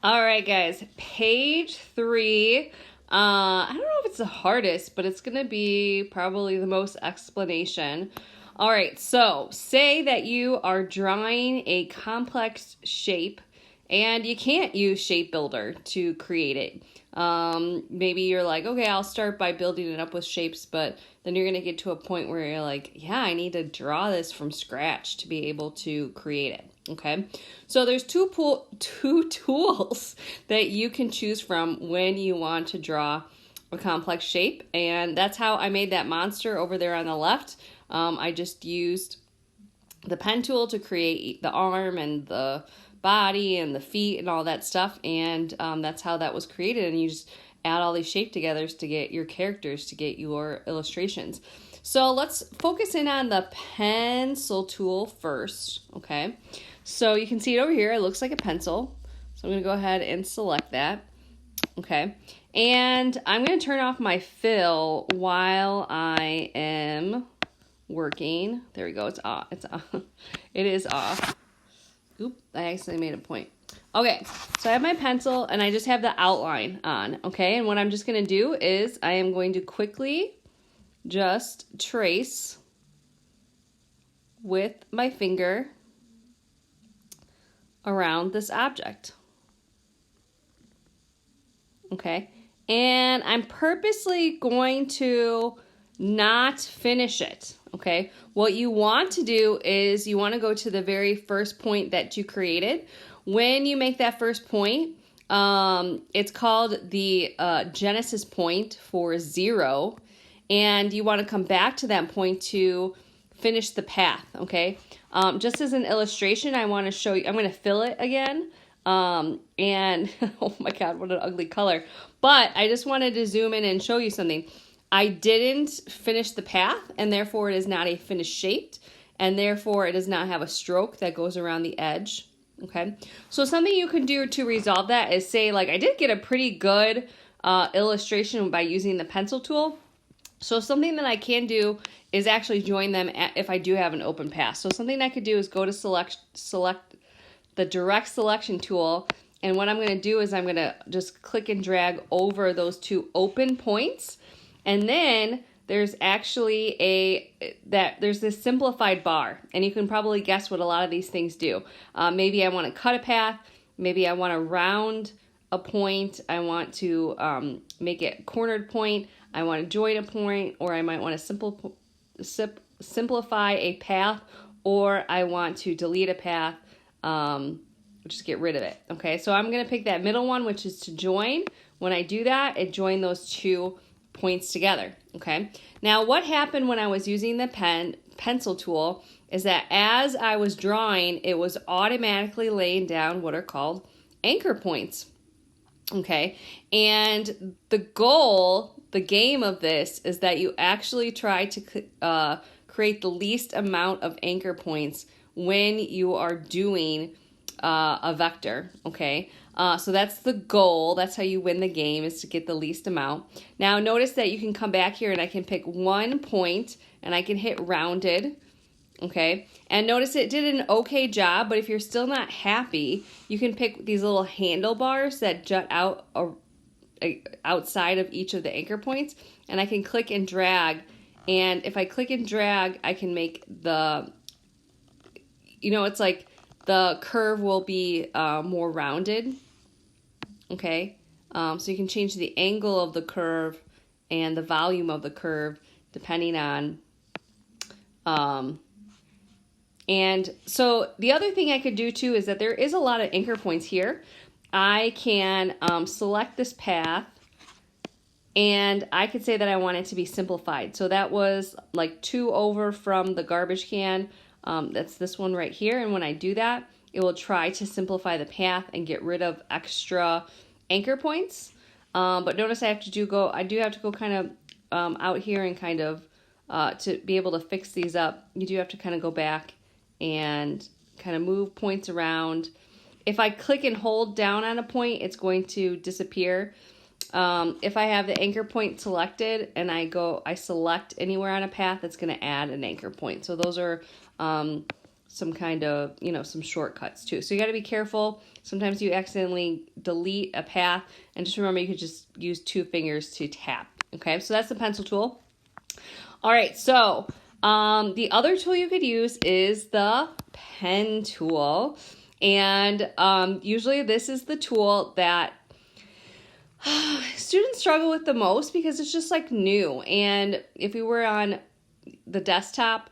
All right, guys, page 3. I don't know if it's the hardest, but it's going to be probably the most explanation. All right, so say that you are drawing a complex shape and you can't use Shape Builder to create it. Maybe you're like, okay, I'll start by building it up with shapes, but then you're going to get to a point where you're like, yeah, I need to draw this from scratch to be able to create it. Okay, so there's two tools that you can choose from when you want to draw a complex shape, and that's how I made that monster over there on the left. I just used the pen tool to create the arm and the body and the feet and all that stuff, and that's how that was created. And you just add all these shape togethers to get your characters, to get your illustrations. So let's focus in on the pencil tool first, okay? So you can see it over here. It looks like a pencil. So I'm going to go ahead and select that, okay? And I'm going to turn off my fill while I am working. There we go. It's off. It's off. It is off. Oop, I accidentally made a point. Okay, so I have my pencil and I just have the outline on, okay? And what I'm just going to do is I am going to quickly just trace with my finger around this object. Okay, and I'm purposely going to not finish it. Okay, what you want to do is you want to go to the very first point that you created. When you make that first point, it's called the Genesis point for 0, and you want to come back to that point to finish the path. Okay, just as an illustration, I want to show you. I'm going to fill it again. And oh my God, what an ugly color. But I just wanted to zoom in and show you something. I didn't finish the path, and therefore it is not a finished shape, and therefore it does not have a stroke that goes around the edge. Okay, so something you can do to resolve that is say, like, I did get a pretty good illustration by using the pencil tool. So something that I can do is actually join them if I do have an open path. So something I could do is go to select the direct selection tool, and what I'm going to do is I'm going to just click and drag over those two open points, and then there's actually there's this simplified bar, and you can probably guess what a lot of these things do. Maybe I want to cut a path, maybe I want to round a point, I want to make it a cornered point, I want to join a point, or I might want to simplify a path, or I want to delete a path. Just get rid of it. Okay, so I'm going to pick that middle one, which is to join. When I do that, it joined those two points together. Okay, now what happened when I was using the pencil tool is that as I was drawing, it was automatically laying down what are called anchor points. Okay, and the game of this is that you actually try to create the least amount of anchor points when you are doing a vector, okay? So that's the goal. That's how you win the game, is to get the least amount. Now notice that you can come back here and I can pick one point and I can hit rounded, okay? And notice it did an okay job, but if you're still not happy, you can pick these little handlebars that jut out outside of each of the anchor points, and I can click and drag. And if I click and drag, I can make it's like the curve will be more rounded, okay? So you can change the angle of the curve and the volume of the curve depending on, and so the other thing I could do too is that there is a lot of anchor points here. I can select this path, and I could say that I want it to be simplified. So that was like 2 over from the garbage can. That's this one right here, and when I do that, it will try to simplify the path and get rid of extra anchor points. But notice I do have to go kind of out here and kind of to be able to fix these up. You do have to kind of go back and kind of move points around. If I click and hold down on a point, it's going to disappear. If I have the anchor point selected and I select anywhere on a path, it's going to add an anchor point. So those are some kind of, some shortcuts too. So you got to be careful. Sometimes you accidentally delete a path, and just remember you could just use 2 fingers to tap. Okay, so that's the pencil tool. All right, so the other tool you could use is the pen tool. And usually this is the tool that students struggle with the most because it's just like new. And if we were on the desktop,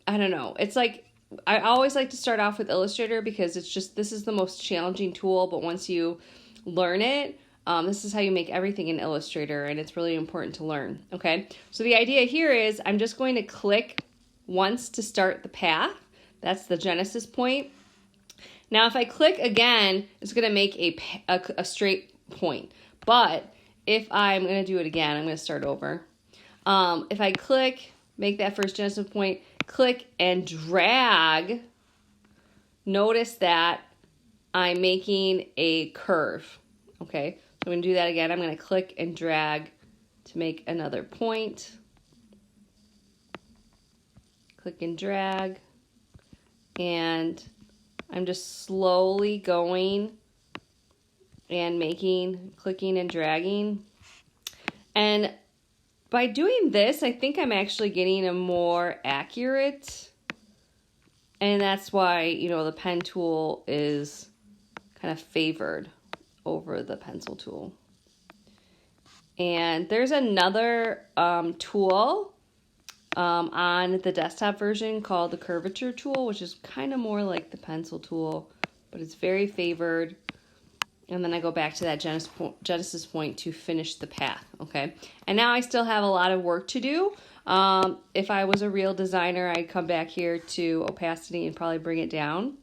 I don't know. It's like, I always like to start off with Illustrator because it's just, this is the most challenging tool, but once you learn it, this is how you make everything in Illustrator, and it's really important to learn, okay? So the idea here is I'm just going to click once to start the path. That's the Genesis point. Now, if I click again, it's going to make a straight point. But if I'm going to do it again, I'm going to start over. If I click, make that first Genesis point, click and drag, notice that I'm making a curve, okay? So I'm going to do that again. I'm going to click and drag to make another point. Click and drag. And I'm just slowly going and clicking and dragging. And by doing this, I think I'm actually getting a more accurate, and that's why, the pen tool is kind of favored over the pencil tool. And there's another tool on the desktop version called the Curvature Tool, which is kind of more like the pencil tool, but it's very favored. And then I go back to that Genesis point to finish the path, okay? And now I still have a lot of work to do. If I was a real designer, I'd come back here to opacity and probably bring it down,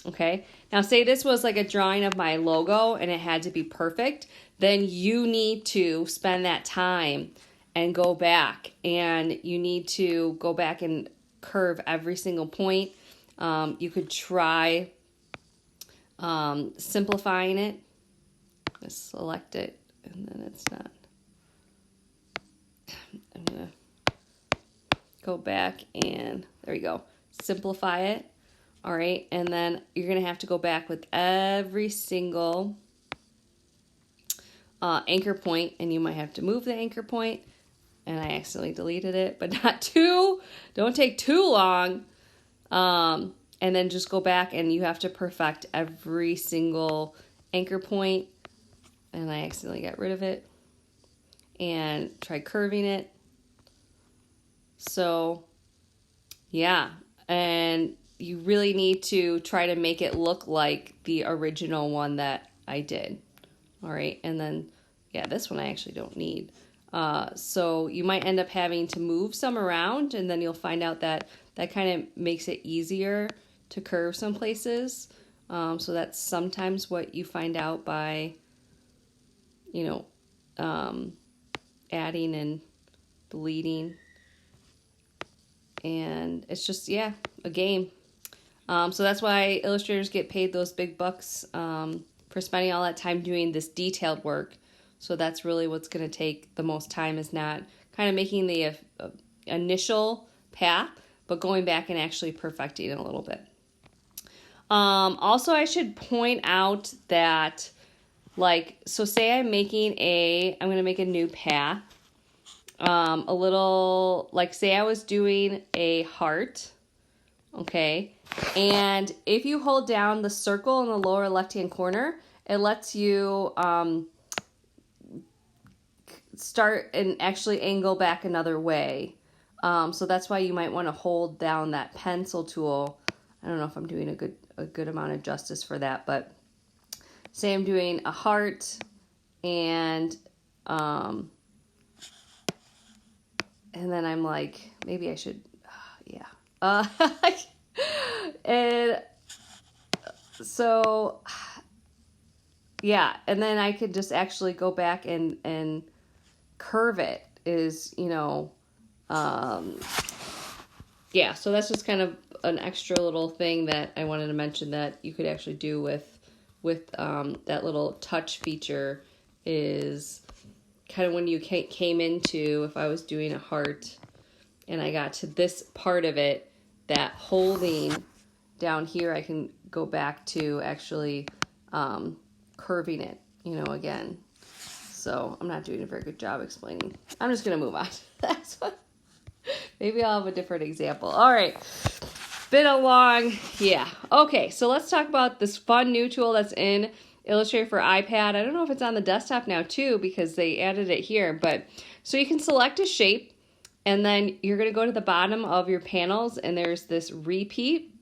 okay? Now say this was like a drawing of my logo and it had to be perfect, then you need to spend that time and go back, and you need to go back and curve every single point. You could try simplifying it. Just select it, and then it's not. I'm gonna go back and there we go. Simplify it. All right, and then you're gonna have to go back with every single anchor point, and you might have to move the anchor point. And I accidentally deleted it, but don't take too long. And then just go back and you have to perfect every single anchor point. And I accidentally got rid of it. And try curving it. So, yeah. And you really need to try to make it look like the original one that I did. All right. And then, yeah, this one I actually don't need. So you might end up having to move some around, and then you'll find out that kind of makes it easier to curve some places. So that's sometimes what you find out by, adding and deleting. And it's just, a game. So that's why illustrators get paid those big bucks for spending all that time doing this detailed work. So that's really what's going to take the most time, is not kind of making the initial path, but going back and actually perfecting it a little bit. Also, I should point out that, so say I'm going to make a new path. Say I was doing a heart, okay? And if you hold down the circle in the lower left-hand corner, it lets you start and actually angle back another way. So that's why you might want to hold down that pencil tool. I don't know if I'm doing a good amount of justice for that, but say I'm doing a heart and then I'm like, maybe I should, and so, and then I could just actually go back and curve it so that's just kind of an extra little thing that I wanted to mention that you could actually do with that little touch feature, is kind of when you came into, if I was doing a heart and I got to this part of it, that holding down here, I can go back to actually curving it, you know, again. So I'm not doing a very good job explaining. I'm just going to move on. That's what. Maybe I'll have a different example. All right. Been a long, yeah. Okay, so let's talk about this fun new tool that's in Illustrator for iPad. I don't know if it's on the desktop now too because they added it here, but so you can select a shape and then you're going to go to the bottom of your panels and there's this repeat,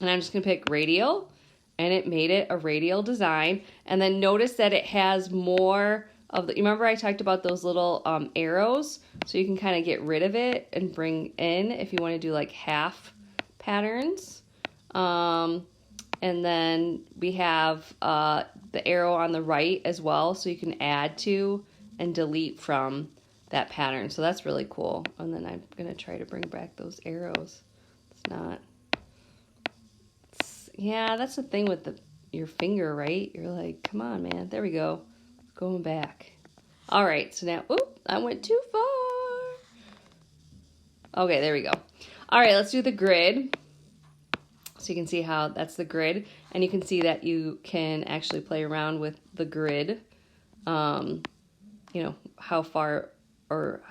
and I'm just going to pick radial, and it made it a radial design. And then notice that it has more of the, remember I talked about those little arrows, so you can kind of get rid of it and bring in if you want to do like half patterns. And then we have the arrow on the right as well, so you can add to and delete from that pattern. So that's really cool. And then I'm going to try to bring back those arrows. It's not. Yeah, that's the thing with your finger, right? You're like, come on, man. There we go. Going back. All right, so now, oop, I went too far. Okay, there we go. All right, let's do the grid. So you can see how that's the grid, and you can see that you can actually play around with the grid. You know, how far or,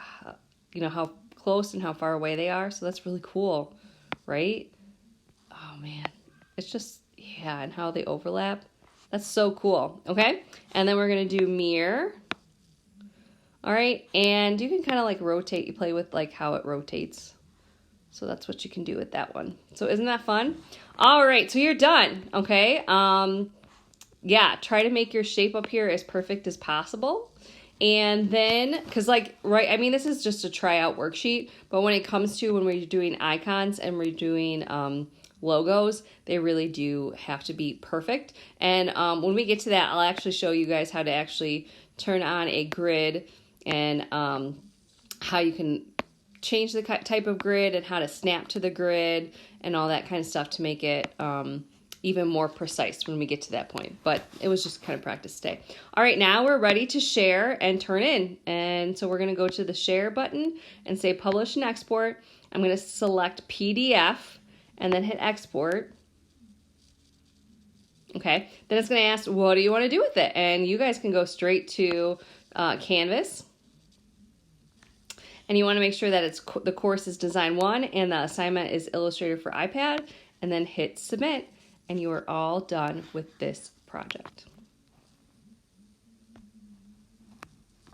you know, how close and how far away they are. So that's really cool, right? Oh, man. It's just, yeah, and how they overlap. That's so cool, okay? And then we're going to do mirror. All right, and you can kind of like rotate. You play with like how it rotates. So that's what you can do with that one. So isn't that fun? All right, so you're done, okay? Yeah, try to make your shape up here as perfect as possible. And then, because like, right, I mean, this is just a tryout worksheet, but when it comes to when we're doing icons and we're doing logos, they really do have to be perfect. And when we get to that, I'll actually show you guys how to actually turn on a grid and how you can change the type of grid and how to snap to the grid and all that kind of stuff to make it even more precise when we get to that point. But it was just kind of practice today. All right, now we're ready to share and turn in. And so we're going to go to the share button and say publish and export. I'm going to select PDF and then hit export. Okay, then it's going to ask, what do you want to do with it? And you guys can go straight to Canvas. And you want to make sure that it's the course is Design 1 and the assignment is Illustrator for iPad, and then hit Submit, and you are all done with this project.